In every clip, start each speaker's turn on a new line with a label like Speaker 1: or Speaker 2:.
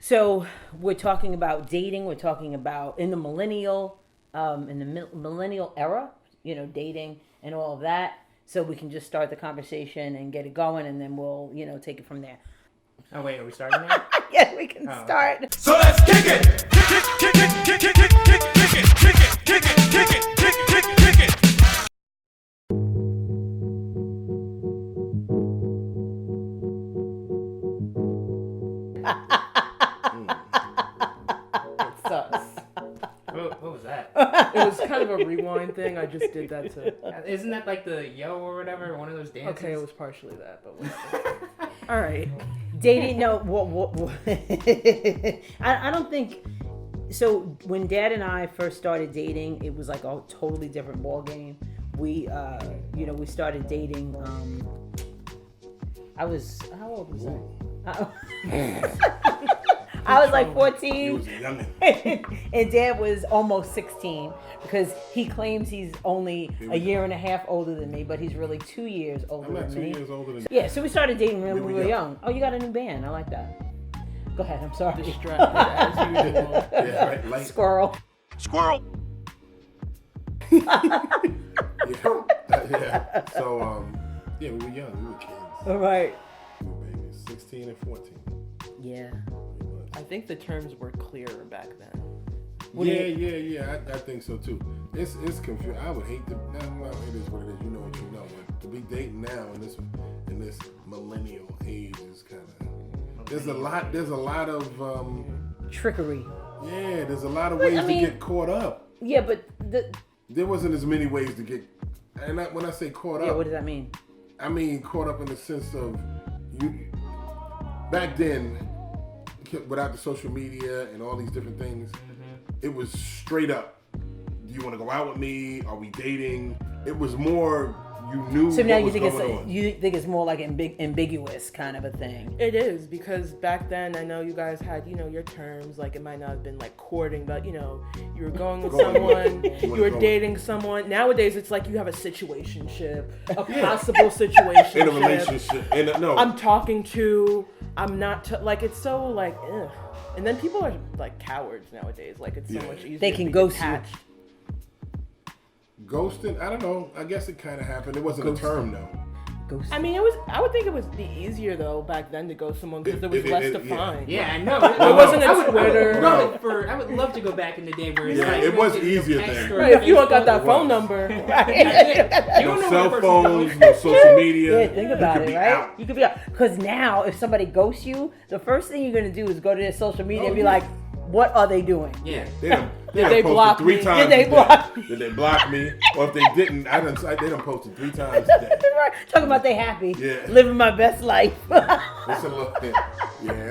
Speaker 1: So we're talking about dating. We're talking about in the millennial era, dating and all of that. So we can just start the conversation and get it going, and then we'll, take it from there.
Speaker 2: Oh wait, are we starting now?
Speaker 1: Yeah, we can start.
Speaker 2: Okay.
Speaker 3: So let's kick it! Kick it, kick it, kick it, kick it, kick it, kick it, kick it, kick it, kick it, kick it, kick it, kick it.
Speaker 2: What was that?
Speaker 4: It was kind of a rewind thing. I just did that to.
Speaker 2: Isn't that like the yo or whatever? One of those dances?
Speaker 4: Okay, it was partially that, but all right.
Speaker 1: Dating, no. What? I don't think. So when Dad and I first started dating, it was like a totally different ball game. We started dating. How old was I? I was like 14, and Dad was almost 16 because he claims he's only a year and a half older than me, but he's really 2 years older than me.
Speaker 5: I'm not 2 years older than you.
Speaker 1: Yeah, so we started dating when we were young. Oh, you got a new band. I like that. Go ahead. I'm sorry.
Speaker 4: Distracted as usual.
Speaker 5: Yeah, right, like,
Speaker 1: Squirrel.
Speaker 3: Squirrel!
Speaker 5: yeah. So, we were young. We were kids.
Speaker 1: All right.
Speaker 5: We were babies, 16 and 14.
Speaker 1: Yeah.
Speaker 4: I think the terms were clearer back then.
Speaker 5: Yeah. I think so too. It's confusing. I would hate to. Well, it is what it is. You know what you know. But to be dating now in this millennial age is kind of. There's a lot of
Speaker 1: Trickery.
Speaker 5: Yeah, there's a lot of ways to get caught up.
Speaker 1: Yeah, but
Speaker 5: there wasn't as many ways to get. And when I say caught up,
Speaker 1: what does that mean?
Speaker 5: I mean caught up in the sense of you. Back then, without the social media and all these different things, it was straight up. Do you want to go out with me? Are we dating? It was more. You knew.
Speaker 1: So now
Speaker 5: what was going on.
Speaker 1: you think it's more like ambiguous kind of a thing.
Speaker 4: It is, because back then I know you guys had, your terms, like it might not have been like courting, but you were going with someone, you were dating someone. Nowadays it's like you have a situationship, a possible situationship.
Speaker 5: In a relationship.
Speaker 4: I'm talking to, I'm not, like it's so like, ugh. And then people are like cowards nowadays, like it's so much easier
Speaker 1: They
Speaker 4: to
Speaker 1: can
Speaker 4: be
Speaker 1: ghost
Speaker 4: detached.
Speaker 5: Ghosting? I don't know. I guess it kind of happened. It wasn't a term though.
Speaker 1: Ghosting.
Speaker 4: I mean, I would think it would be easier though back then to ghost someone because there was less to find.
Speaker 2: Yeah, I know.
Speaker 4: It wasn't a Twitter.
Speaker 2: I would love to go back in the day where it's like,
Speaker 5: it was easier then.
Speaker 4: Right, if you don't got that phone number.
Speaker 5: No cell phones, no social media.
Speaker 1: Yeah, think about it, right?
Speaker 5: Out.
Speaker 1: You could be out. Because now, if somebody ghosts you, the first thing you're going to do is go to their social media and be like, what are they doing?
Speaker 2: Yeah.
Speaker 5: They
Speaker 4: block
Speaker 5: posted 3
Speaker 4: me?
Speaker 5: times.
Speaker 1: Did they block me?
Speaker 5: Did they block me? Or if they didn't, they done posted 3 times a day.
Speaker 1: Right. Talking about they happy.
Speaker 5: Yeah.
Speaker 1: Living my best life.
Speaker 5: It's a little, it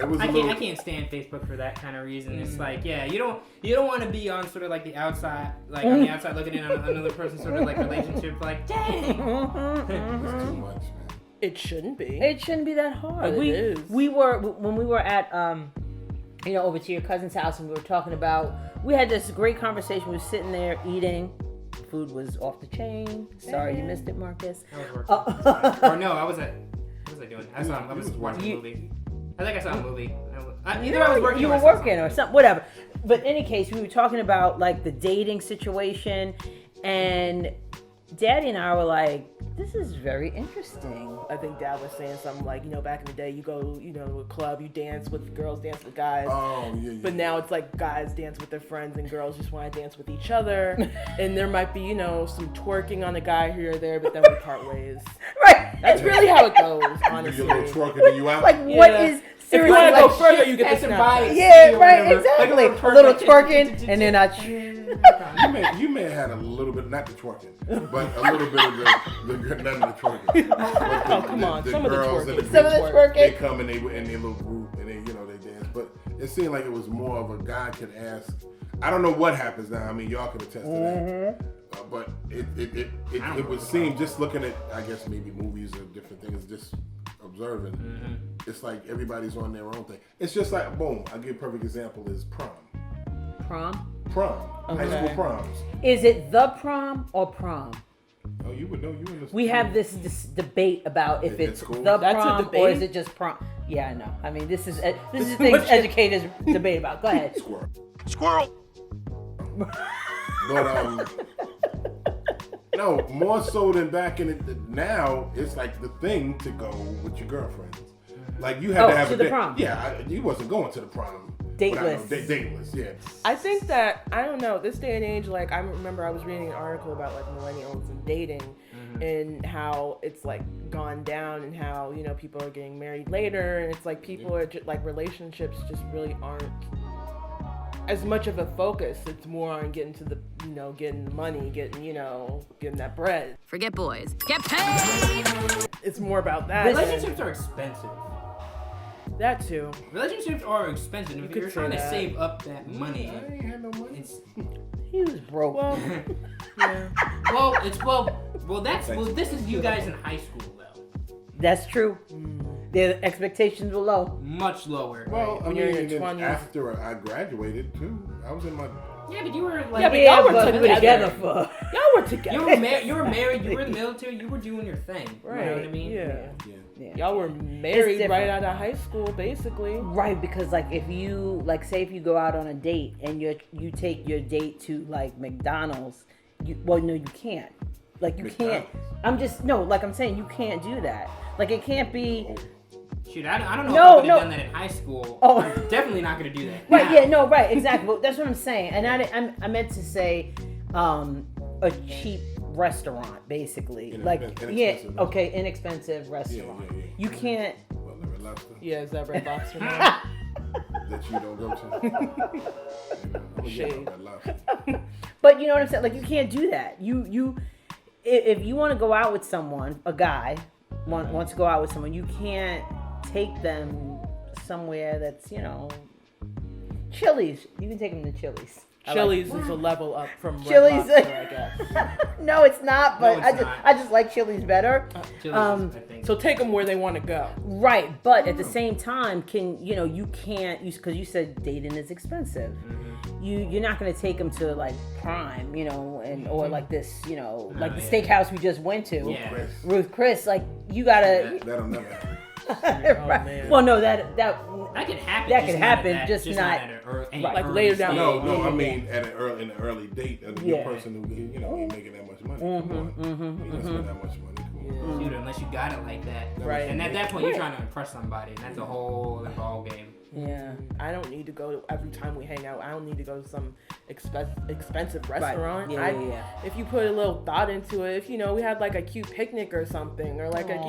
Speaker 5: was
Speaker 2: I can't stand Facebook for that kind of reason. It's like, you don't want to be on sort of like the outside, like on the outside looking in on another person's sort of like relationship. Like, dang.
Speaker 5: It's too much, man.
Speaker 4: It shouldn't be.
Speaker 1: It shouldn't be that hard.
Speaker 4: But it is.
Speaker 1: When we were at over to your cousin's house, and we were talking about, we had this great conversation. We were sitting there eating. Food was off the chain. Sorry you missed it, Marcus.
Speaker 2: I was working. Or no, what was I doing? I was watching a movie. I think I saw a movie. Either I was working
Speaker 1: you
Speaker 2: or
Speaker 1: were working or something, whatever. But in any case, we were talking about like the dating situation, and Daddy and I were like, this is very interesting.
Speaker 4: I think Dad was saying something like, back in the day, you go, to a club, you dance with girls, dance with guys.
Speaker 5: Oh, yeah.
Speaker 4: But now it's like guys dance with their friends and girls just want to dance with each other. And there might be, some twerking on a guy here or there, but then we part ways.
Speaker 1: Right.
Speaker 4: That's really how it goes,
Speaker 5: You
Speaker 4: honestly.
Speaker 5: get a little twerking and you out.
Speaker 1: Like, what is
Speaker 4: If you
Speaker 1: seriously?
Speaker 4: want to go
Speaker 1: Like,
Speaker 4: further, you get the Snapchat.
Speaker 1: yeah, right, exactly. A little twerking, and then
Speaker 5: You may have had a little bit, not the twerking, but a little bit of none of the twerking. But
Speaker 4: come on, some of the
Speaker 5: girls
Speaker 4: twerking.
Speaker 5: and
Speaker 1: Some of the twerking.
Speaker 5: They come and they in their little group and they dance. But it seemed like it was more of a guy could ask. I don't know what happens now. I mean, y'all can attest to that. But it would seem, just looking at, I guess maybe movies or different things, just observing. It's like everybody's on their own thing. It's just like, boom. I'll give a perfect example is prom. Prom.
Speaker 1: Okay.
Speaker 5: High school proms.
Speaker 1: Is it the prom or prom?
Speaker 5: Oh, you would know. You in the
Speaker 1: We have this debate about if
Speaker 5: It's
Speaker 1: it's
Speaker 5: cool.
Speaker 1: the
Speaker 4: That's a
Speaker 1: prom or
Speaker 4: debate?
Speaker 1: is it just prom. Yeah, I know. I mean, this is things educators debate about. Go ahead.
Speaker 3: Squirrel.
Speaker 5: But no, more so than back in it. Now it's like the thing to go with your girlfriends. Like you had to have
Speaker 1: to the prom.
Speaker 5: Yeah, you wasn't going to the prom.
Speaker 1: Dateless.
Speaker 5: Dateless. Yeah.
Speaker 4: I think that I don't know this day and age. Like I remember I was reading an article about like millennials and dating, and how it's like gone down, and how people are getting married later, and it's like people are just, like relationships just really aren't as much of a focus. It's more on getting to the getting the money, getting that bread.
Speaker 6: Forget boys. Get paid!
Speaker 4: It's more about that.
Speaker 2: Relationships are expensive.
Speaker 4: That too.
Speaker 2: Relationships are expensive. If
Speaker 4: could
Speaker 2: you're
Speaker 4: say
Speaker 2: trying to
Speaker 4: that.
Speaker 2: save up that money,
Speaker 5: I ain't had no money.
Speaker 2: it's
Speaker 1: He was broke.
Speaker 4: Well, yeah.
Speaker 2: this is you guys in high school though.
Speaker 1: That's true. Their expectations were low.
Speaker 2: Much lower.
Speaker 5: Well, I
Speaker 4: When
Speaker 5: mean,
Speaker 4: you're in
Speaker 5: and
Speaker 4: your
Speaker 5: then
Speaker 4: 20s.
Speaker 5: after I graduated too, I was in my.
Speaker 2: Yeah, but you were like
Speaker 4: Yeah, but
Speaker 1: Yeah,
Speaker 4: y'all were
Speaker 1: but we were
Speaker 4: together.
Speaker 1: together for.
Speaker 4: Y'all were together.
Speaker 2: you were married. You were in the military. You were doing your thing.
Speaker 4: Right.
Speaker 2: You know what I mean?
Speaker 4: Yeah.
Speaker 1: Yeah.
Speaker 4: Y'all were married
Speaker 1: different.
Speaker 4: right out of high school, basically.
Speaker 1: Right, because like if you say if you go out on a date and you take your date to like McDonald's, you can't. Like you can't. I'm saying you can't do that. Like it can't be.
Speaker 2: Shoot, I don't know
Speaker 1: No,
Speaker 2: if I would
Speaker 1: no.
Speaker 2: have done that in high school.
Speaker 1: Oh.
Speaker 2: I'm definitely not gonna do that.
Speaker 1: Right,
Speaker 2: now.
Speaker 1: yeah, no, right, exactly. But that's what I'm saying. And I meant to say a cheap restaurant, basically.
Speaker 5: Inexpensive.
Speaker 1: Inexpensive restaurant.
Speaker 5: Yeah.
Speaker 1: You can't.
Speaker 5: Well, the Red Lobster
Speaker 4: Yeah, is that Red Lobster now?
Speaker 5: that you don't go to. I'm
Speaker 4: Shade.
Speaker 5: Red Lobster.
Speaker 1: But you know what I'm saying? Like you can't do that. If you want to go out with someone, a guy wants to go out with someone, you can't take them somewhere that's Chili's. You can take them to Chili's.
Speaker 4: Chili's is a level up from
Speaker 1: Chili's.
Speaker 4: Red Lobster, I guess.
Speaker 1: No, it's not. But
Speaker 2: No, it's not.
Speaker 1: I just like Chili's better.
Speaker 2: Chili's, I think.
Speaker 4: So take them where they want to go.
Speaker 1: Right, but at the same time, you can't because you said dating is expensive. You're not going to take them to like Prime, or like this, like the steakhouse we just went to,
Speaker 2: Yeah.
Speaker 1: Ruth Chris. Like you gotta.
Speaker 5: That'll never happen.
Speaker 1: Right.
Speaker 4: man.
Speaker 1: Well, no, that
Speaker 2: That could happen.
Speaker 1: That
Speaker 2: just
Speaker 1: could
Speaker 2: not
Speaker 1: happen,
Speaker 2: at
Speaker 1: just not-
Speaker 2: at an early,
Speaker 4: Like later down the
Speaker 2: stage.
Speaker 5: No, I
Speaker 1: yeah.
Speaker 5: mean at in an early date, a
Speaker 1: Yeah.
Speaker 5: person who ain't making that much money. Come on, you don't spend that much money. Come on.
Speaker 2: Shoot, unless you got it like that.
Speaker 4: Right.
Speaker 2: And at that point, you're trying to impress somebody, and that's a whole other ball game.
Speaker 1: yeah.
Speaker 4: I don't need to go to every time we hang out. I don't need to go to some expensive restaurant.
Speaker 1: Yeah, yeah.
Speaker 4: If you put a little thought into it, if we had like a cute picnic or something, or like that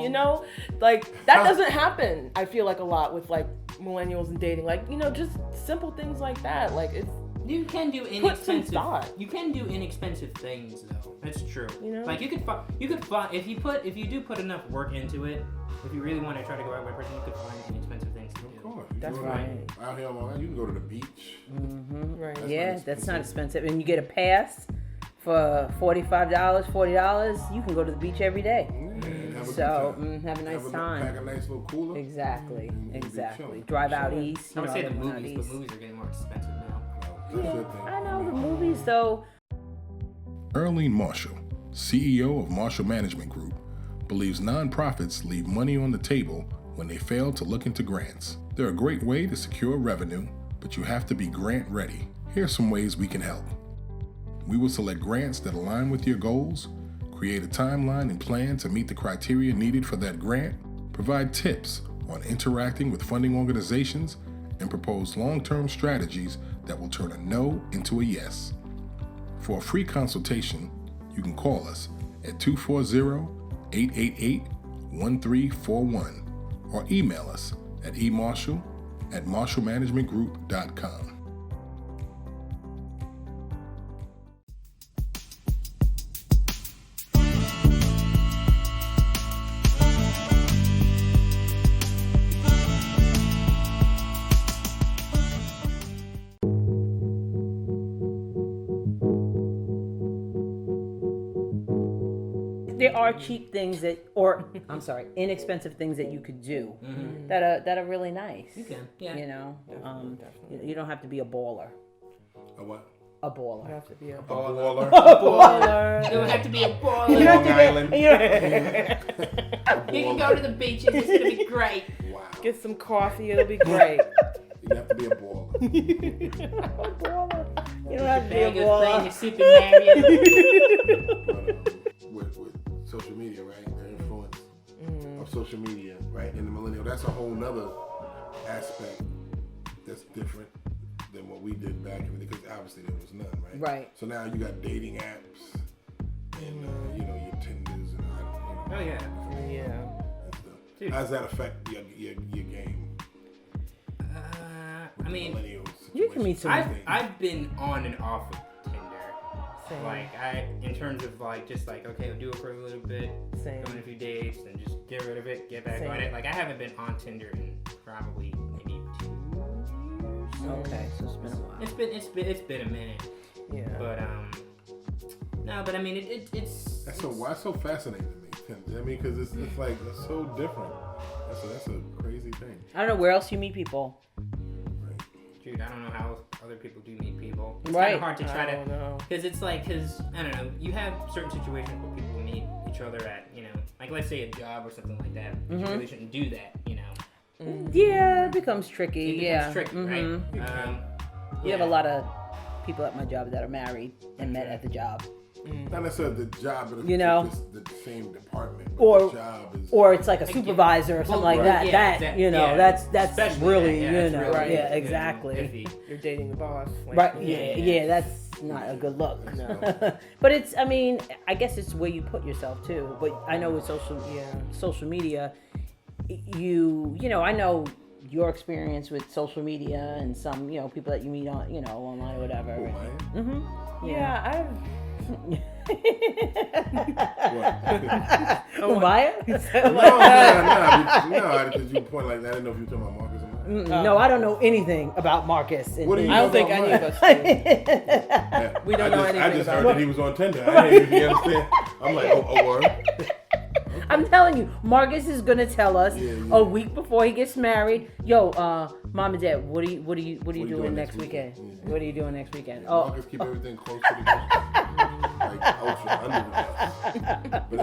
Speaker 4: doesn't happen. I feel like a lot with like millennials and dating, like just simple things like that. Like it's
Speaker 2: You can do
Speaker 4: Put some
Speaker 2: inexpensive.
Speaker 4: thought.
Speaker 2: You can do inexpensive things though. That's true. Like you could find if you do put enough work into it. If you really want to try to go out with a person, you could find inexpensive things to do.
Speaker 5: Of course.
Speaker 4: That's
Speaker 5: right. Out here on Long Island, you can go to the beach.
Speaker 4: right.
Speaker 1: That's not expensive, and you get a pass for $45, $40. You can go to the beach every day.
Speaker 5: And have a
Speaker 1: So
Speaker 5: good time.
Speaker 1: have a nice
Speaker 5: Pack
Speaker 1: time.
Speaker 5: a nice little cooler.
Speaker 1: Exactly,
Speaker 5: And be
Speaker 1: exactly.
Speaker 5: chilling.
Speaker 1: Drive out east.
Speaker 2: I would say the
Speaker 1: they're going out
Speaker 2: movies,
Speaker 1: east.
Speaker 2: but movies are getting more expensive now.
Speaker 5: That's a good thing.
Speaker 1: I know the movies though.
Speaker 7: Earlene Marshall, CEO of Marshall Management Group, believes nonprofits leave money on the table when they fail to look into grants. They're a great way to secure revenue, but you have to be grant ready. Here's some ways we can help. We will select grants that align with your goals, create a timeline and plan to meet the criteria needed for that grant, provide tips on interacting with funding organizations, and propose long-term strategies that will turn a no into a yes. For a free consultation, you can call us at 240-888-1341 or email us at emarshall@marshallmanagementgroup.com.
Speaker 1: There are cheap things inexpensive things that you could do that are really nice.
Speaker 2: You can, yeah.
Speaker 1: You don't have to be a baller.
Speaker 5: A what?
Speaker 1: A baller.
Speaker 4: You have to be a
Speaker 5: A
Speaker 4: baller.
Speaker 5: baller.
Speaker 2: It would have to be a
Speaker 1: You
Speaker 2: baller.
Speaker 1: have to
Speaker 5: Long Island.
Speaker 1: be,
Speaker 2: You can go to the beaches. It's gonna be great.
Speaker 5: Wow.
Speaker 4: Get some coffee. It'll be great.
Speaker 5: You have to be a baller.
Speaker 1: a baller. You don't have to be a
Speaker 2: Bag of thing,
Speaker 1: baller.
Speaker 2: you're Super Mario.
Speaker 5: But with social media, right? The influence of social media, right? In the millennial, that's a whole nother aspect that's different than what we did back in the day, because obviously there was none, right?
Speaker 1: Right.
Speaker 5: So now you got dating apps and your Tinders and
Speaker 2: Oh yeah.
Speaker 4: Yeah.
Speaker 5: and stuff.
Speaker 2: Dude.
Speaker 5: How does that affect your game?
Speaker 2: I mean,
Speaker 5: millennial
Speaker 1: You can meet some.
Speaker 2: I've been on and off of Tinder.
Speaker 4: Same.
Speaker 2: Like in terms of like just like okay, I'll do it for a little bit,
Speaker 4: Same.
Speaker 2: go on a few dates, and just get rid of it, get back
Speaker 4: Same.
Speaker 2: on it. Like I haven't been on Tinder in probably maybe 2 years.
Speaker 1: Okay, so it's been a while.
Speaker 2: It's been a minute.
Speaker 4: Yeah.
Speaker 2: But no, but I mean it's
Speaker 5: That's so fascinating to me. I mean, because it's like it's so different. That's a crazy thing.
Speaker 1: I don't know where else you meet people.
Speaker 5: Right.
Speaker 2: Dude, I don't know how other people do meet people. It's
Speaker 1: Right.
Speaker 2: kind of hard to try
Speaker 4: I don't know.
Speaker 2: because it's like, because, I don't know, you have certain situations where people meet each other at, like let's say a job or something like that. But you really shouldn't do that,
Speaker 1: Yeah, it becomes tricky.
Speaker 2: It becomes tricky, right?
Speaker 1: You have a lot of people at my job that are married and met at the job.
Speaker 5: Not necessarily the job, but just the same department. But
Speaker 1: Or-
Speaker 5: the job is
Speaker 1: Or it's like a supervisor or something like that.
Speaker 2: yeah,
Speaker 1: that
Speaker 2: yeah.
Speaker 1: that's
Speaker 2: Especially
Speaker 1: really
Speaker 2: that, yeah, that's really,
Speaker 4: right.
Speaker 1: yeah, exactly.
Speaker 2: iffy.
Speaker 4: You're dating the boss. Like,
Speaker 1: Right? Yeah, that's not a good look.
Speaker 4: No.
Speaker 1: But it's, I mean, I guess it's where you put yourself too. But I know with social media, I know your experience with social media and some, people that you meet on, online or whatever.
Speaker 5: Oh, man.
Speaker 1: Mm-hmm.
Speaker 4: Yeah,
Speaker 1: Oh, Maya?
Speaker 5: No, because you point like that. I didn't know if you were talking about Marcus or Maya.
Speaker 1: No, I don't know anything about Marcus.
Speaker 5: What do you
Speaker 4: I don't think
Speaker 5: know
Speaker 4: any
Speaker 5: about
Speaker 4: of
Speaker 5: Maya?
Speaker 4: us do.
Speaker 5: Yeah.
Speaker 4: We don't
Speaker 5: I
Speaker 4: know
Speaker 5: just
Speaker 4: anything
Speaker 5: heard
Speaker 4: about
Speaker 5: that he was on Tinder. I didn't even understand. I'm like, oh, word.
Speaker 1: I'm telling you, Marcus is gonna tell us
Speaker 5: Yeah.
Speaker 1: a week before he gets married. Yo, mom and dad, what are you doing next weekend?
Speaker 5: Yeah.
Speaker 1: What are you doing next weekend?
Speaker 5: Yeah,
Speaker 1: Oh,
Speaker 5: Marcus keep everything close to the ground. Like ultra under the vest. But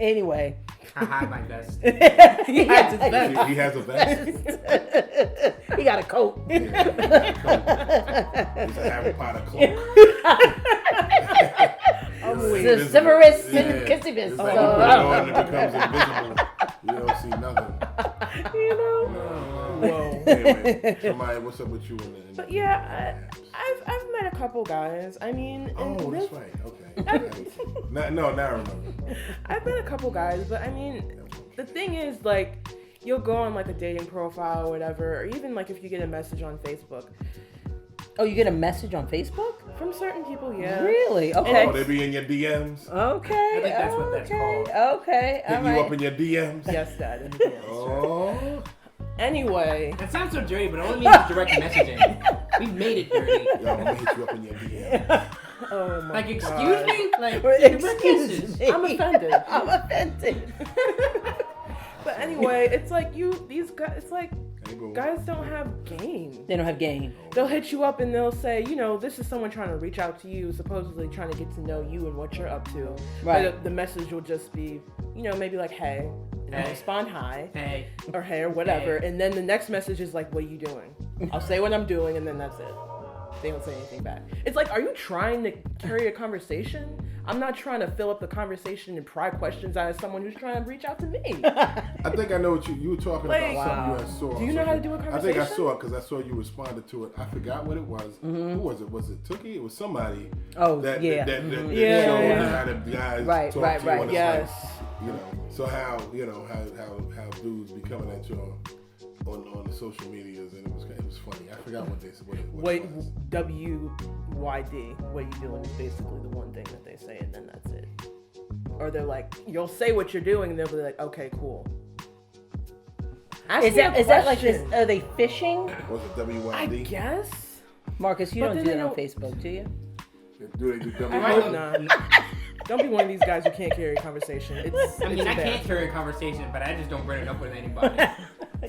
Speaker 1: anyway,
Speaker 2: I hide my vest.
Speaker 1: he has his vest.
Speaker 5: he has a vest.
Speaker 1: He got a coat.
Speaker 5: Yeah, he's a Harry Potter cloak.
Speaker 1: Severus and Kissibus.
Speaker 5: It's like you put it on and it becomes invisible. You don't see nothing.
Speaker 4: Whoa.
Speaker 5: Anyway, so Maya, what's up with you in the
Speaker 4: But yeah, I've met a couple guys. I mean,
Speaker 5: Oh, that's right. Okay. Now I remember.
Speaker 4: I've met a couple guys, but I mean, the thing is, like, you'll go on like a dating profile or whatever, or even like if you get a message on Facebook.
Speaker 1: Oh, you get a message on Facebook?
Speaker 4: From certain people, yeah.
Speaker 1: Really? Okay.
Speaker 5: Oh, they be in your DMs.
Speaker 1: Okay.
Speaker 2: I think that's what that's called.
Speaker 1: Okay. All
Speaker 5: Hitting you up
Speaker 1: right.
Speaker 5: in your DMs.
Speaker 4: Yes, Dad. in the DMs.
Speaker 5: Oh.
Speaker 4: Anyway,
Speaker 2: That sounds so dirty, but it only means direct messaging. We've made it dirty.
Speaker 5: Yo, I'm gonna hit you up in your DMs.
Speaker 4: oh my
Speaker 2: Like, excuse
Speaker 4: God.
Speaker 2: me? Like,
Speaker 1: Excuse me.
Speaker 4: I'm offended.
Speaker 1: I'm offended.
Speaker 4: But anyway, it's like these guys. It's like
Speaker 5: Hey, boo.
Speaker 4: guys don't have game.
Speaker 1: They don't have game.
Speaker 4: They'll hit you up and they'll say, this is someone trying to reach out to you, supposedly trying to get to know you and what you're up to.
Speaker 1: Right.
Speaker 4: But the message will just be, maybe like, hey, and I'll
Speaker 2: Hey.
Speaker 4: respond hi,
Speaker 2: hey.
Speaker 4: or hey, or whatever.
Speaker 2: Hey.
Speaker 4: And then the next message is like, what are you doing? I'll say what I'm doing, and then that's it. They don't say anything back. It's like, are you trying to carry a conversation? I'm not trying to fill up the conversation and pry questions out of someone who's trying to reach out to me.
Speaker 5: I think I know what you were talking
Speaker 4: Like,
Speaker 5: about. Something you had saw.
Speaker 4: Do you know how to do a
Speaker 5: I think I
Speaker 4: conversation?
Speaker 5: saw it because I saw you responded to it. I forgot what it was. Who was it? Was it Tookie? It was somebody.
Speaker 1: Oh,
Speaker 5: that,
Speaker 1: yeah.
Speaker 5: That
Speaker 1: Mhm.
Speaker 4: Yeah.
Speaker 5: showed how the guys
Speaker 1: Right,
Speaker 5: talk
Speaker 1: right,
Speaker 5: to you.
Speaker 1: right.
Speaker 5: And
Speaker 4: Yes.
Speaker 5: it's like, so how how dudes be coming at you on the social medias, and it was funny. I forgot what they said. What
Speaker 4: Wait,
Speaker 5: it was.
Speaker 4: WYD, what you doing is basically the one thing that they say, and then that's it. Or they're like, you'll say what you're doing, and they'll be like, okay, cool. Ask
Speaker 1: Is
Speaker 4: me a
Speaker 1: that like
Speaker 4: question.
Speaker 1: this? Are they fishing?
Speaker 5: Was it WYD?
Speaker 4: I guess.
Speaker 1: Marcus, you
Speaker 4: But
Speaker 1: don't
Speaker 4: then
Speaker 1: do
Speaker 4: they
Speaker 1: that on
Speaker 4: don't-
Speaker 1: Facebook, do you?
Speaker 5: Do they do
Speaker 4: I
Speaker 5: WYD?
Speaker 4: hope not. Don't be one of these guys who can't carry a conversation. It's
Speaker 2: I mean,
Speaker 4: it's
Speaker 2: I
Speaker 4: bad.
Speaker 2: can't carry a conversation, but I just don't bring it up with anybody.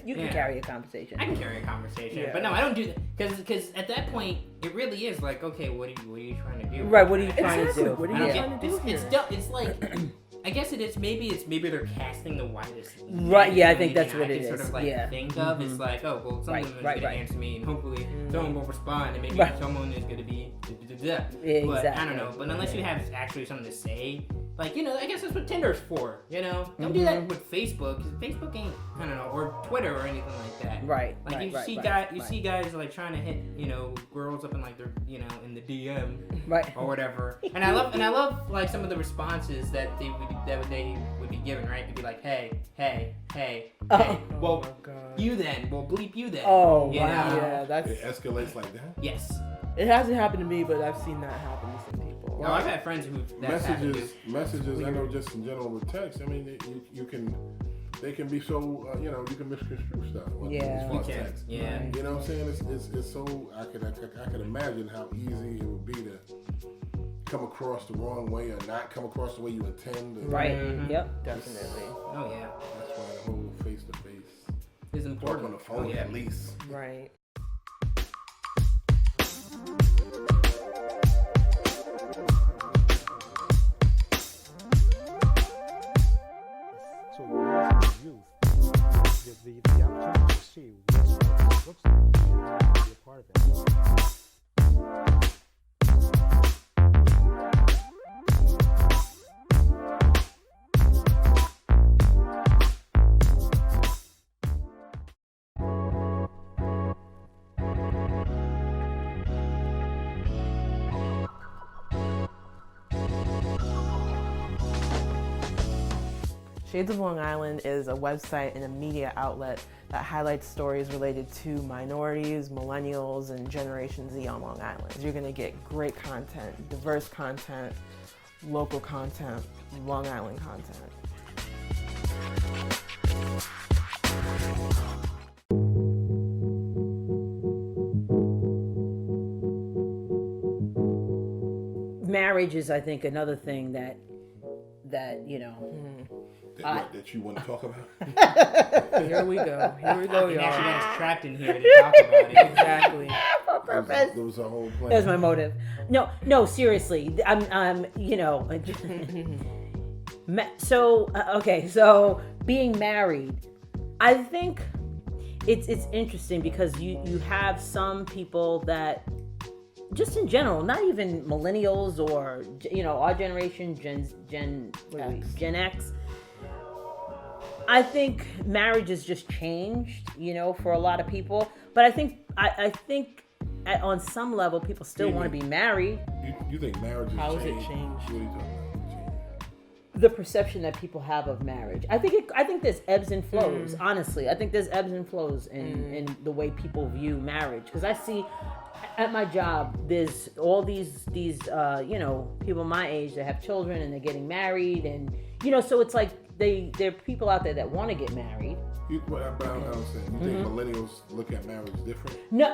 Speaker 1: You can carry a conversation.
Speaker 2: I can carry a conversation,
Speaker 4: Yeah.
Speaker 2: but no, I don't do that because at that point it really is like, okay, what are you trying to do?
Speaker 1: Right, what are you trying to do?
Speaker 4: What are
Speaker 2: I
Speaker 4: you
Speaker 2: don't
Speaker 4: trying to do here?
Speaker 2: It's like I guess it is. Maybe they're casting the widest.
Speaker 1: Right, yeah, I
Speaker 2: net.
Speaker 1: think that's
Speaker 2: Anything
Speaker 1: what
Speaker 2: I
Speaker 1: it
Speaker 2: can
Speaker 1: is.
Speaker 2: Sort of like
Speaker 1: Yeah.
Speaker 2: think of. It's like, oh well, someone is going to answer me, and hopefully someone will respond, and maybe someone is going to be.
Speaker 1: Exactly.
Speaker 2: But I don't know. But unless you have actually something to say, like I guess that's what Tinder's for. Don't do that with Facebook. 'Cause Facebook ain't I don't know, or Twitter or anything like that.
Speaker 1: Right.
Speaker 2: Like
Speaker 1: right,
Speaker 2: you
Speaker 1: right,
Speaker 2: see
Speaker 1: right,
Speaker 2: guys, see guys like trying to hit girls up in like their in the DM
Speaker 1: Right.
Speaker 2: or whatever. And I love like some of the responses that they would be given. Right, it'd be like, hey. Well,
Speaker 4: my God.
Speaker 2: you then. Well, bleep you then.
Speaker 1: Oh,
Speaker 2: You
Speaker 1: wow.
Speaker 2: know?
Speaker 4: Yeah, that's.
Speaker 5: It escalates like that.
Speaker 2: Yes.
Speaker 4: It hasn't happened to me, but I've seen that happen to some people.
Speaker 2: No, I've had friends who that's happened to.
Speaker 5: Messages. I know just in general with text. I mean, they can be so you can misconstrue stuff.
Speaker 1: Yeah.
Speaker 5: As far as
Speaker 2: You can.
Speaker 5: text.
Speaker 2: Yeah.
Speaker 5: You know what I'm saying? It's so I could imagine how easy it would be to come across the wrong way or not come across the way you intend.
Speaker 1: Right.
Speaker 2: Mhm.
Speaker 1: Yep.
Speaker 4: Definitely.
Speaker 2: Oh yeah.
Speaker 5: That's why the whole face to face.
Speaker 2: It's
Speaker 5: Talk
Speaker 2: important.
Speaker 5: on the phone
Speaker 2: Oh, yeah.
Speaker 5: at least.
Speaker 4: Right.
Speaker 8: So as a youth, the opportunity to see what it looks like and be a part of it.
Speaker 4: Shades of Long Island is a website and a media outlet that highlights stories related to minorities, millennials, and Generation Z on Long Island. You're going to get great content, diverse content, local content, Long Island content.
Speaker 1: Marriage is, I think, another thing that
Speaker 5: That you want to talk about?
Speaker 4: Here we go,
Speaker 2: Actually,
Speaker 4: y'all.
Speaker 2: that's trapped in here to talk about it.
Speaker 4: Exactly.
Speaker 1: for purpose.
Speaker 5: There was a whole plan.
Speaker 1: That was my motive. No, seriously. I'm so being married, I think it's interesting because you have some people that just in general, not even millennials or our generation, Gen X. I think marriage has just changed, for a lot of people. But I think on some level, people still want to be married.
Speaker 5: You think marriage has
Speaker 4: How has it
Speaker 5: changed?
Speaker 4: changed?
Speaker 5: What are you talking about?
Speaker 1: The perception that people have of marriage. I think there's ebbs and flows. Honestly, I think there's ebbs and flows in the way people view marriage. Because I see at my job, there's all these people my age that have children and they're getting married, and so it's like there are people out there that want to get married.
Speaker 5: But I don't understand. You think millennials look at marriage different?
Speaker 1: No,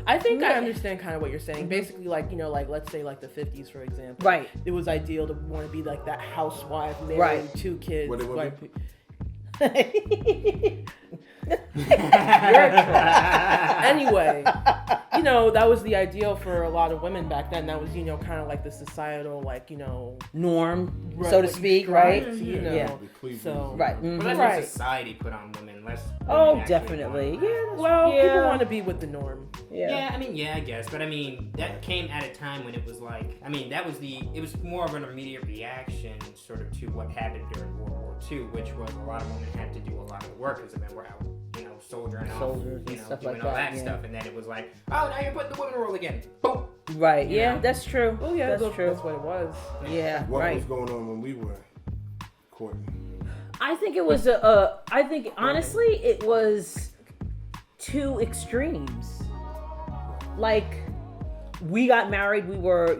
Speaker 4: I think I understand kind of what you're saying. Basically, like let's say like the 50s, for example.
Speaker 1: Right.
Speaker 4: It was ideal to want to be like that housewife, married,
Speaker 1: Right.
Speaker 4: 2 kids.
Speaker 5: What it would
Speaker 4: white
Speaker 5: be?
Speaker 4: Anyway, that was the ideal for a lot of women back then. That was, kind of like the societal,
Speaker 1: norm,
Speaker 4: right,
Speaker 1: so to
Speaker 4: what you
Speaker 1: speak,
Speaker 4: strive
Speaker 1: right?
Speaker 4: to,
Speaker 1: Yeah.
Speaker 5: The Cleveland.
Speaker 4: So
Speaker 1: Right.
Speaker 2: Well,
Speaker 1: mhm.
Speaker 2: that's
Speaker 4: Right.
Speaker 2: what society put on women. Less.
Speaker 1: Oh,
Speaker 2: women actually
Speaker 1: definitely.
Speaker 2: want.
Speaker 1: Yeah.
Speaker 4: Well,
Speaker 1: yeah.
Speaker 4: people want to be with the norm.
Speaker 2: Yeah, I guess, but that came at a time when it was like, it was more of an immediate reaction sort of to what happened during World War II, which was a lot of women had to do a lot of the work because the men were out, soldiering off,
Speaker 1: Soldiers and stuff
Speaker 2: doing
Speaker 1: like
Speaker 2: all
Speaker 1: that,
Speaker 2: that
Speaker 1: yeah.
Speaker 2: stuff, and then it was like, oh, now you're putting the women role again. Boom.
Speaker 1: Right.
Speaker 2: You
Speaker 1: Yeah,
Speaker 2: know?
Speaker 1: that's true.
Speaker 4: Oh yeah,
Speaker 1: that's true.
Speaker 4: That's what it was.
Speaker 1: Yeah.
Speaker 5: What
Speaker 1: right.
Speaker 5: was going on when we were courting?
Speaker 1: I think it was I think honestly it was two extremes. Like we got married, we were,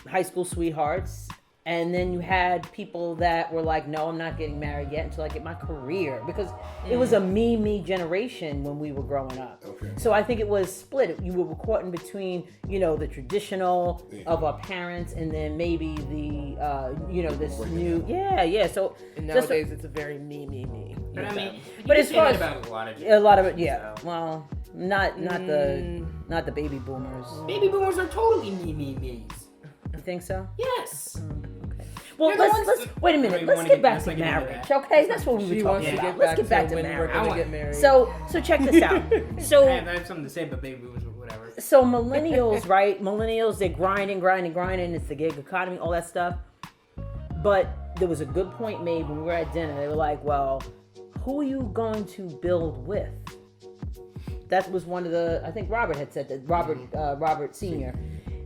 Speaker 1: high school sweethearts, and then you had people that were like, no, I'm not getting married yet until I get my career, because it was a me generation when we were growing up.
Speaker 5: Okay.
Speaker 1: So I think it was split. You were caught in between, the traditional of our parents, and then maybe the, this new, So
Speaker 4: And
Speaker 1: just
Speaker 4: nowadays, it's a very me.
Speaker 2: But I mean,
Speaker 1: But
Speaker 2: you
Speaker 1: as
Speaker 2: can say
Speaker 1: far
Speaker 2: that
Speaker 1: as
Speaker 2: about
Speaker 1: a lot of it,
Speaker 2: so.
Speaker 1: well, not the baby boomers.
Speaker 2: Baby boomers are totally me's.
Speaker 1: You think so?
Speaker 2: Yes.
Speaker 1: Okay. Well,
Speaker 2: They're the
Speaker 1: let's
Speaker 2: ones-
Speaker 1: wait a
Speaker 2: I
Speaker 1: minute.
Speaker 2: don't
Speaker 1: Let's
Speaker 2: wanna
Speaker 1: get back
Speaker 2: let's
Speaker 1: to
Speaker 2: not get into
Speaker 1: marriage,
Speaker 2: that.
Speaker 1: okay? That's what we
Speaker 4: She
Speaker 1: were
Speaker 4: wants
Speaker 1: talking
Speaker 4: to
Speaker 1: about.
Speaker 4: get
Speaker 1: Let's
Speaker 4: back
Speaker 1: get back to
Speaker 4: when we're
Speaker 1: marriage.
Speaker 4: gonna
Speaker 2: want-
Speaker 4: get married.
Speaker 1: So check this out.
Speaker 2: I
Speaker 1: So
Speaker 2: have something to say about baby boomers, but whatever.
Speaker 1: so millennials, right? Millennials, they're grinding. It's the gig economy, all that stuff. But there was a good point made when we were at dinner. They were like, well, who are you going to build with? That was one of the, I think Robert had said that, Robert Sr.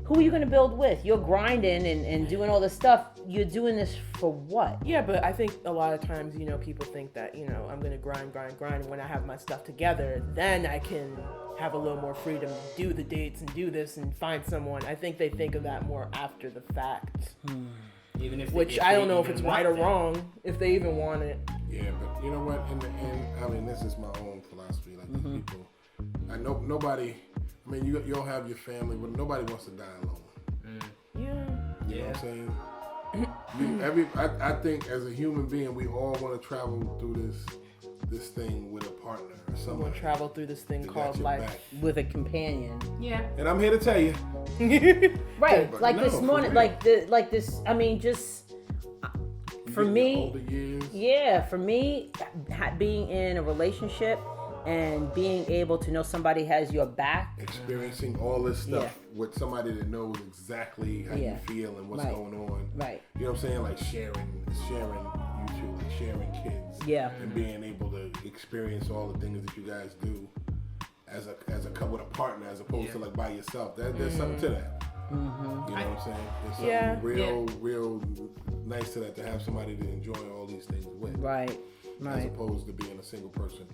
Speaker 1: Who are you going to build with? You're grinding and doing all this stuff. You're doing this for what?
Speaker 4: Yeah, but I think a lot of times, people think that, I'm going to grind. And when I have my stuff together, then I can have a little more freedom to do the dates and do this and find someone. I think they think of that more after the fact.
Speaker 2: Even if
Speaker 4: Which
Speaker 2: if
Speaker 4: I
Speaker 2: they
Speaker 4: don't know if
Speaker 2: even
Speaker 4: it's
Speaker 2: want
Speaker 4: right or
Speaker 2: that.
Speaker 4: wrong, if they even want it.
Speaker 5: Yeah, but you know what? In the end, I mean, this is my own philosophy. Like these people, I know nobody. I mean, you'll have your family, but nobody wants to die alone.
Speaker 4: Yeah.
Speaker 5: You know what I'm saying? I think as a human being, we all want to travel through this thing with a partner or
Speaker 4: I'm
Speaker 5: someone.
Speaker 4: going to travel through this thing
Speaker 5: that got
Speaker 4: called
Speaker 5: your
Speaker 4: life.
Speaker 5: back.
Speaker 1: With a companion.
Speaker 2: Yeah.
Speaker 5: And I'm here to tell you,
Speaker 1: Right.
Speaker 5: But
Speaker 1: Like
Speaker 5: no,
Speaker 1: this
Speaker 5: for
Speaker 1: morning,
Speaker 5: real.
Speaker 1: like this, I mean, just
Speaker 5: you
Speaker 1: for
Speaker 5: get in
Speaker 1: me,
Speaker 5: your older years,
Speaker 1: yeah, for me, being in a relationship and being able to know somebody has your back.
Speaker 5: experiencing all this stuff
Speaker 1: Yeah.
Speaker 5: with somebody that knows exactly how
Speaker 1: Yeah.
Speaker 5: you feel and what's
Speaker 1: Right.
Speaker 5: going on.
Speaker 1: Right.
Speaker 5: You know what I'm saying? Like sharing YouTube, like sharing kids.
Speaker 1: Yeah.
Speaker 5: And being able to experience all the things that you guys do as a couple with a partner, as opposed to like by yourself. There's something to that. You know what I'm saying? There's something real nice to that, to have somebody to enjoy all these things with.
Speaker 1: Right.
Speaker 5: As
Speaker 1: Right.
Speaker 5: opposed to being a single person.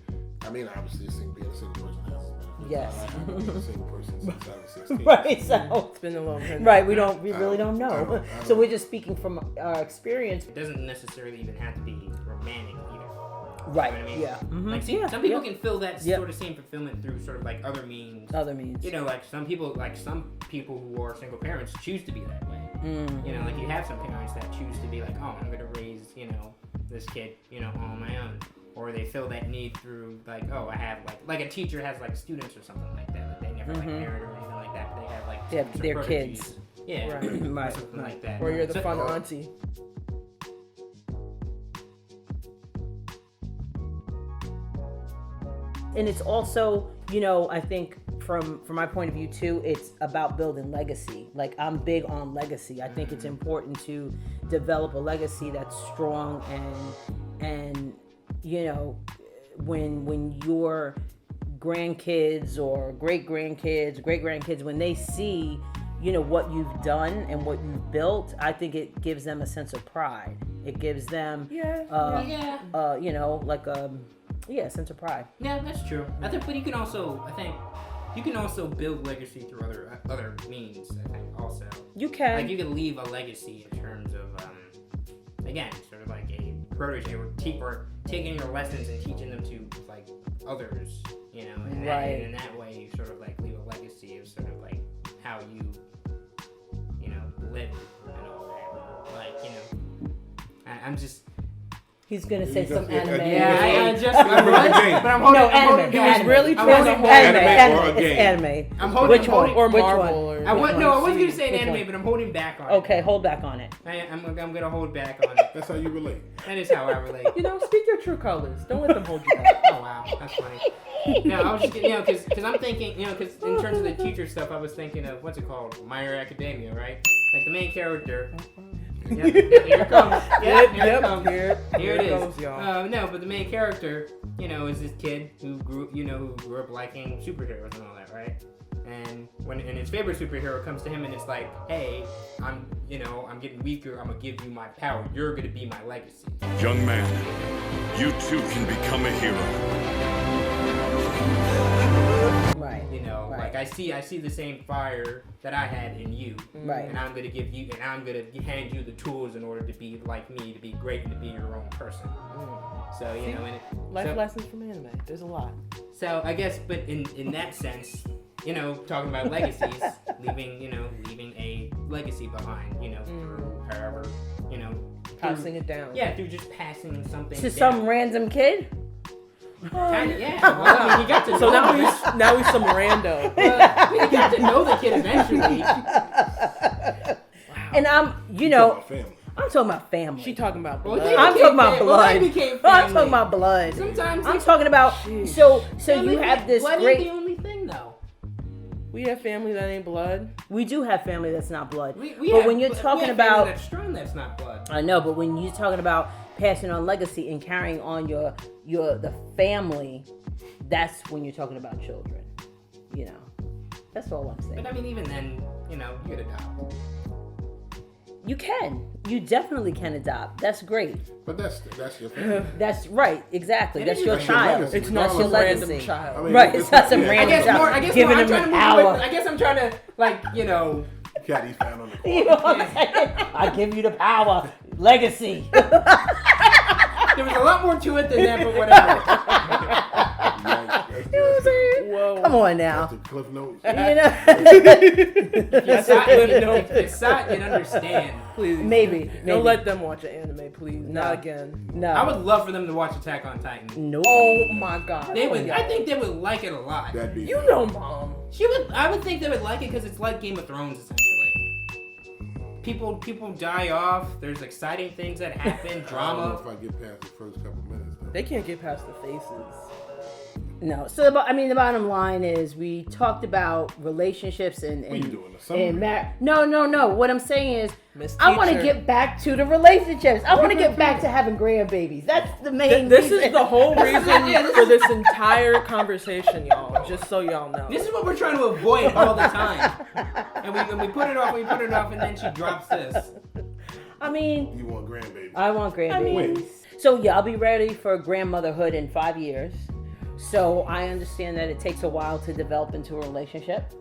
Speaker 5: I mean, obviously, being a single person has benefits.
Speaker 1: Yes.
Speaker 5: I haven't been a single person since I was 16.
Speaker 1: Right. So.
Speaker 4: It's been a long time.
Speaker 1: Right. We really don't
Speaker 5: I
Speaker 1: know.
Speaker 5: don't-
Speaker 1: So we're just speaking from our experience.
Speaker 2: It doesn't necessarily even have to be romantic either.
Speaker 1: Right.
Speaker 2: You know what I mean?
Speaker 1: Yeah. Mhm.
Speaker 2: Like, see,
Speaker 1: Yeah,
Speaker 2: some people
Speaker 1: yeah.
Speaker 2: can feel that
Speaker 1: Yeah.
Speaker 2: sort of same fulfillment through sort of like other means.
Speaker 1: Other means.
Speaker 2: You know, like some people who are single parents choose to be that way.
Speaker 1: Mm.
Speaker 2: You know, like you have some parents that choose to be like, oh, I'm gonna raise, this kid, on my own. Or they feel that need through like, oh, I have like a teacher has like students or something like that. Like they never like married or anything like that, but they have like
Speaker 1: They have
Speaker 2: students or
Speaker 1: their
Speaker 2: proteges.
Speaker 1: kids.
Speaker 2: Yeah,
Speaker 4: Right.
Speaker 2: or
Speaker 1: Right.
Speaker 2: something like that.
Speaker 4: Or you're the
Speaker 2: So-
Speaker 4: fun auntie.
Speaker 1: And it's also, I think from my point of view too, it's about building legacy. Like I'm big on legacy. I think it's important to develop a legacy that's strong and when your grandkids or great grandkids, when they see, what you've done and what you've built, I think it gives them a sense of pride. It gives them a sense of pride.
Speaker 2: Yeah, that's true. I think you can also build legacy through other means. I think also.
Speaker 1: You can.
Speaker 2: Like you can leave a legacy in terms of, again, sort of like a protege or taking your lessons and teaching them to like others. And
Speaker 1: Right.
Speaker 2: in that way, you sort of like leave a legacy of sort of like how you live and all that. Like I'm just.
Speaker 1: He's gonna say some
Speaker 5: Yeah,
Speaker 1: anime.
Speaker 5: yeah,
Speaker 2: I just.
Speaker 5: game.
Speaker 2: But I'm holding.
Speaker 1: No,
Speaker 2: I'm holding
Speaker 1: anime.
Speaker 2: back.
Speaker 4: He was really
Speaker 2: I'm
Speaker 4: trying
Speaker 2: holding
Speaker 4: to
Speaker 2: back.
Speaker 5: Anime or a
Speaker 1: It's
Speaker 5: game.
Speaker 1: anime.
Speaker 2: I'm holding.
Speaker 1: Which
Speaker 2: I'm
Speaker 1: one?
Speaker 2: holding-
Speaker 4: Or
Speaker 1: Which
Speaker 4: Marvel.
Speaker 1: one?
Speaker 4: Or
Speaker 2: I wasn't going to say an
Speaker 1: Which
Speaker 2: anime,
Speaker 1: one?
Speaker 2: but I'm holding back on it.
Speaker 1: Okay, hold back on it.
Speaker 2: I'm going to hold back on it.
Speaker 5: That's how you relate.
Speaker 2: That is how I relate.
Speaker 4: Speak your true colors. Don't let them hold you back.
Speaker 2: Oh wow, that's funny. No, I was just because I'm thinking, because in terms of the teacher stuff, I was thinking of what's it called, My Hero Academia, right? Like the main character. Yep, here it comes. Yep, here it comes. Here it
Speaker 4: goes,
Speaker 2: is.
Speaker 4: y'all.
Speaker 2: No, but the main character, is this kid who grew up liking superheroes and all that, right? And and his favorite superhero comes to him and it's like, hey, I'm getting weaker. I'm gonna give you my power. You're gonna be my legacy.
Speaker 3: Young man, you too can become a hero.
Speaker 1: Right.
Speaker 2: Like
Speaker 1: Right.
Speaker 2: I see the same fire that I had in you.
Speaker 1: Right.
Speaker 2: And I'm gonna give you, and I'm gonna hand you the tools in order to be like me, to be great, and to be your own person. So
Speaker 4: Life lessons from anime. There's a lot.
Speaker 2: So I guess, but in that sense, talking about legacies, leaving a legacy behind, through however,
Speaker 4: Passing it down.
Speaker 2: Yeah, through just passing something
Speaker 1: To
Speaker 2: down.
Speaker 1: some random kid?
Speaker 2: Kinda, yeah. Well, I mean, he got to
Speaker 4: So
Speaker 2: know
Speaker 4: now he's some rando.
Speaker 2: he got to know the kid eventually.
Speaker 1: And I'm
Speaker 5: Family.
Speaker 1: I'm talking about family.
Speaker 4: She talking about
Speaker 2: Well,
Speaker 4: blood.
Speaker 2: he
Speaker 1: I'm
Speaker 2: became
Speaker 1: talking about
Speaker 2: fam-
Speaker 1: blood.
Speaker 2: well, he became
Speaker 1: I'm
Speaker 2: family.
Speaker 1: talking about blood.
Speaker 2: Sometimes
Speaker 1: I'm talking about so you have this
Speaker 2: blood
Speaker 1: great.
Speaker 2: ain't the only thing though.
Speaker 4: We have family that ain't blood.
Speaker 1: We do have family that's not blood.
Speaker 2: We
Speaker 1: But
Speaker 2: have-
Speaker 1: when you're
Speaker 2: we
Speaker 1: talking
Speaker 2: have family
Speaker 1: about,
Speaker 2: that's strong, that's not blood.
Speaker 1: I know, but when you're talking about passing on legacy and carrying on the family, that's when you're talking about children. You know, that's all I'm saying.
Speaker 2: But I mean, even then, you could adopt.
Speaker 1: You can. You definitely can adopt. That's great.
Speaker 5: But that's your family.
Speaker 1: That's right. Exactly.
Speaker 2: It
Speaker 1: That's
Speaker 2: is
Speaker 1: your
Speaker 2: your
Speaker 1: child.
Speaker 5: legacy.
Speaker 4: It's
Speaker 1: That's
Speaker 4: not
Speaker 1: your
Speaker 4: some random
Speaker 1: legacy.
Speaker 4: child.
Speaker 5: I mean,
Speaker 1: Right. It's not some
Speaker 5: yeah.
Speaker 1: random
Speaker 2: I
Speaker 1: child.
Speaker 2: guess
Speaker 1: Giving
Speaker 2: more, I'm
Speaker 1: him
Speaker 2: trying to
Speaker 1: the
Speaker 2: move away
Speaker 1: power.
Speaker 2: from- I guess I'm trying to,
Speaker 5: Cat, he's found on the
Speaker 1: You know what I'm saying? I give you the power. Legacy.
Speaker 2: there was a lot more to it than that, but whatever.
Speaker 1: You know what I'm saying?
Speaker 4: Whoa.
Speaker 1: Come on now.
Speaker 5: That's the Cliff Notes.
Speaker 1: You know?
Speaker 2: You saw it, you'd understand.
Speaker 4: Please.
Speaker 1: Maybe.
Speaker 4: Don't let them watch an anime, please. Not again.
Speaker 1: No.
Speaker 2: I would love for them to watch Attack on Titan.
Speaker 1: Nope.
Speaker 4: Oh my god.
Speaker 2: They would. I think they would like it a lot.
Speaker 5: That'd be.
Speaker 4: You know, mom.
Speaker 2: I would think they would like it because it's like Game of Thrones essentially. People die off. There's exciting things that happen.
Speaker 5: I don't know
Speaker 2: Drama.
Speaker 5: if I get past the first couple minutes. Though.
Speaker 4: They can't get past the faces.
Speaker 1: No. So, the bottom line is we talked about relationships and
Speaker 5: What are you doing? A
Speaker 1: and
Speaker 5: summary?
Speaker 1: No. What I'm saying is,
Speaker 4: Miss
Speaker 1: I want to
Speaker 4: Teacher.
Speaker 1: get back to the relationships. I want to get back to having grandbabies. That's the main
Speaker 4: This
Speaker 1: reason.
Speaker 4: is the whole reason for this entire conversation, y'all. Just so y'all know.
Speaker 2: This is what we're trying to avoid all the time. And we put it off, and then she drops this.
Speaker 1: I mean,
Speaker 5: You want grandbaby?
Speaker 1: I want grandbabies.
Speaker 5: Wait.
Speaker 1: So yeah, I'll be ready for grandmotherhood in 5 years. So I understand that it takes a while to develop into a relationship.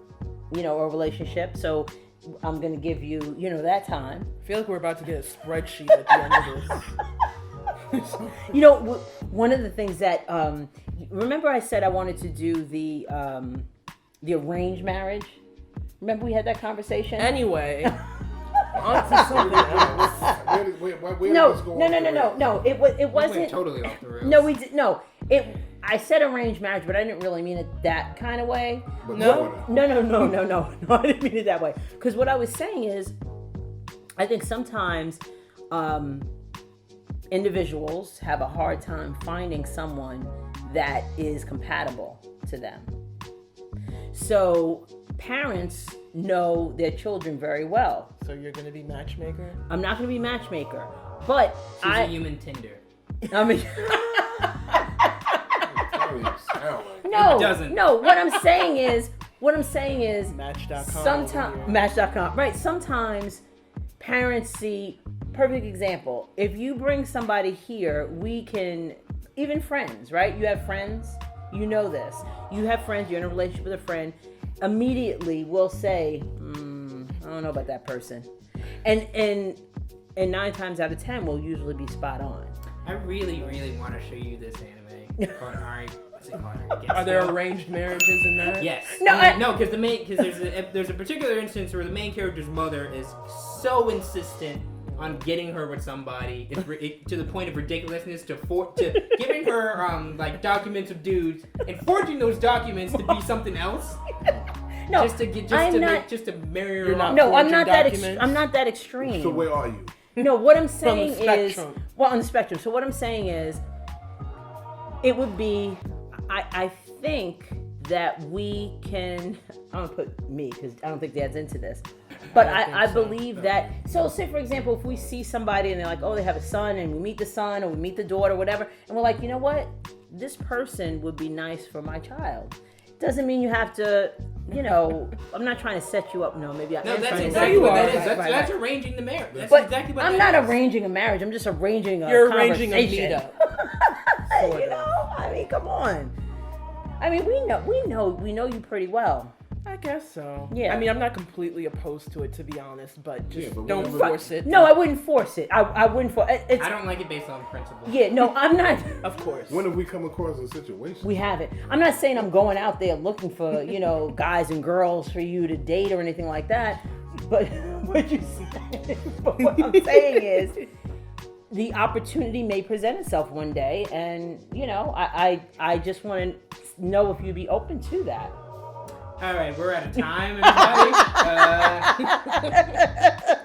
Speaker 1: So I'm gonna give you, that time.
Speaker 4: I feel like we're about to get a spreadsheet at the end of this.
Speaker 1: One of the things that remember I said I wanted to do the arranged marriage. Remember we had that conversation.
Speaker 4: Anyway, on to something else.
Speaker 5: Where
Speaker 1: No.
Speaker 5: did this go off the rails?
Speaker 1: No. It
Speaker 2: We
Speaker 1: wasn't.
Speaker 2: went totally off the rails.
Speaker 1: No, we did. No, I said arranged marriage, but I didn't really mean it that kind of way.
Speaker 5: But
Speaker 4: No.
Speaker 1: No. I didn't mean it that way. Because what I was saying is, I think sometimes individuals have a hard time finding someone that is compatible to them. So parents know their children very well.
Speaker 4: So you're gonna be matchmaker?
Speaker 1: I'm not going to be matchmaker, but
Speaker 2: She's a human Tinder.
Speaker 1: I mean. No,
Speaker 2: It doesn't.
Speaker 1: No, what I'm saying is,
Speaker 4: Match.com.
Speaker 1: sometimes Match.com, right? Sometimes parents see. Perfect example. If you bring somebody here, we can, even friends, right? You have friends. You know this. You have friends. You're in a relationship with a friend. Immediately, we'll say, I don't know about that person, and 9 times out of 10, we'll usually be spot on.
Speaker 2: I really, really want to show you this anime. Called
Speaker 4: Are there arranged marriages in that?
Speaker 2: Yes.
Speaker 1: No,
Speaker 2: because there's a particular instance where the main character's mother is so insistent on getting her with somebody to the point of ridiculousness to giving her documents of dudes and forging those documents to be something else.
Speaker 1: No,
Speaker 2: just to marry her.
Speaker 4: You're not
Speaker 2: off.
Speaker 1: No, I'm
Speaker 4: forging
Speaker 1: not that.
Speaker 4: documents?
Speaker 1: I'm not that extreme.
Speaker 5: So where are you?
Speaker 1: No, what I'm saying is,
Speaker 4: spectrum.
Speaker 1: on the spectrum. So what I'm saying is, it would be, I think that we can. I'm gonna put me because I don't think Dad's into this, but I believe that. So say for example, if we see somebody and they're like, oh, they have a son, and we meet the son or we meet the daughter, whatever, and we're like, you know what, this person would be nice for my child. Doesn't mean you have to. I'm not trying to set you up. No, maybe I.
Speaker 2: No,
Speaker 1: am
Speaker 2: that's
Speaker 1: trying to
Speaker 2: exactly
Speaker 1: set you
Speaker 2: what
Speaker 1: up.
Speaker 2: that is.
Speaker 1: Right,
Speaker 2: That's
Speaker 1: right.
Speaker 2: arranging the marriage. That's
Speaker 1: But
Speaker 2: exactly what
Speaker 1: I'm
Speaker 2: that
Speaker 1: not
Speaker 2: is.
Speaker 1: arranging a marriage. I'm just arranging a
Speaker 4: You're arranging a
Speaker 1: conversation.
Speaker 4: meetup.
Speaker 1: You know, I mean, come on. I mean, we know you pretty well.
Speaker 4: I guess so.
Speaker 1: Yeah.
Speaker 4: I mean, I'm not completely opposed to it, to be honest, but just
Speaker 5: Yeah, but
Speaker 4: don't
Speaker 5: whatever-
Speaker 4: force it.
Speaker 1: No, I wouldn't force it. I wouldn't force it.
Speaker 2: I don't like it based on principle.
Speaker 1: Yeah, no, I'm not.
Speaker 4: Of course.
Speaker 5: When have we come across a situation?
Speaker 1: We haven't. I'm not saying I'm going out there looking for, guys and girls for you to date or anything like that. But what I'm saying is, the opportunity may present itself one day, and you know, I just want to know if you'd be open to that.
Speaker 2: All right, we're out of time, everybody.